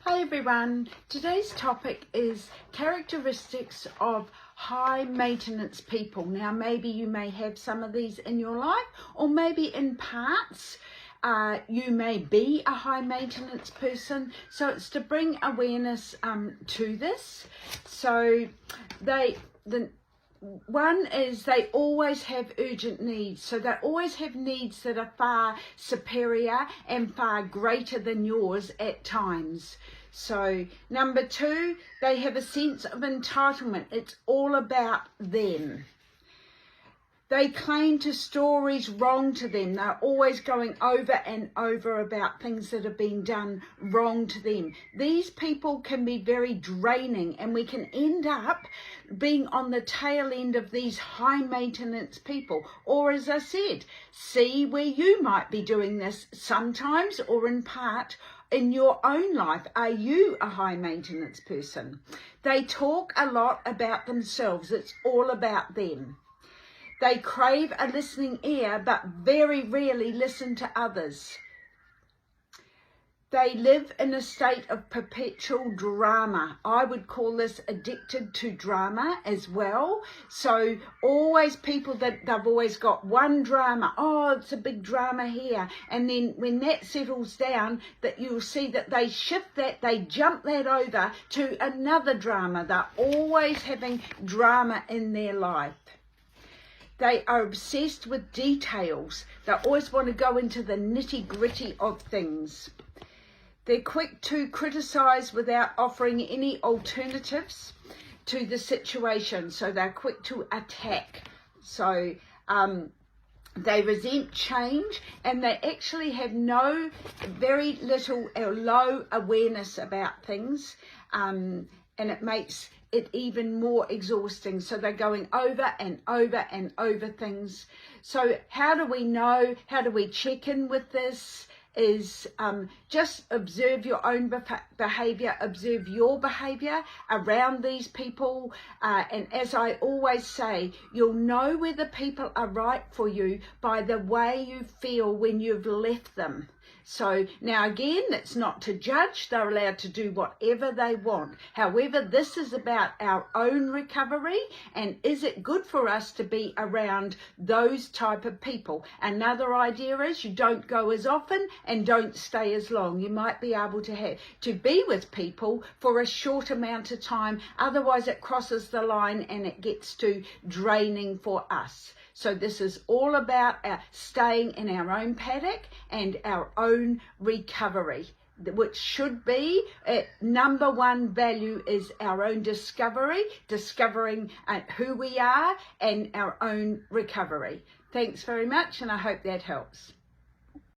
Hi everyone, today's topic is characteristics of high maintenance people. Now maybe you may have some of these in your life, or maybe in parts you may be a high maintenance person. So it's to bring awareness to this. So one is they always have urgent needs. So they always have needs that are far superior and far greater than yours at times. So number two, they have a sense of entitlement. It's all about them. They cling to stories wrong to them. They're always going over and over about things that have been done wrong to them. These people can be very draining, and we can end up being on the tail end of these high maintenance people. Or as I said, see where you might be doing this sometimes or in part in your own life. Are you a high maintenance person? They talk a lot about themselves. It's all about them. They crave a listening ear, but very rarely listen to others. They live in a state of perpetual drama. I would call this addicted to drama as well. So always people that they've always got one drama. Oh, it's a big drama here. And then when that settles down, that you'll see that they shift that, they jump that over to another drama. They're always having drama in their life. They are obsessed with details. They always want to go into the nitty-gritty of things. They're quick to criticize without offering any alternatives to the situation. So they're quick to attack. So they resent change, and they actually have very little or low awareness about things. And it makes it even more exhausting. So they're going over and over and over things. So how do we know? How do we check in with this? Is just observe your own behavior, observe your behavior around these people. And as I always say, you'll know whether people are right for you by the way you feel when you've left them. So now again, it's not to judge. They're allowed to do whatever they want. However, this is about our own recovery, and is it good for us to be around those type of people? Another idea is you don't go as often and don't stay as long. You might be able to be with people for a short amount of time. Otherwise it crosses the line and it gets too draining for us. So this is all about staying in our own paddock and our own recovery, which should be number one value is our own discovering who we are and our own recovery. Thanks very much, and I hope that helps.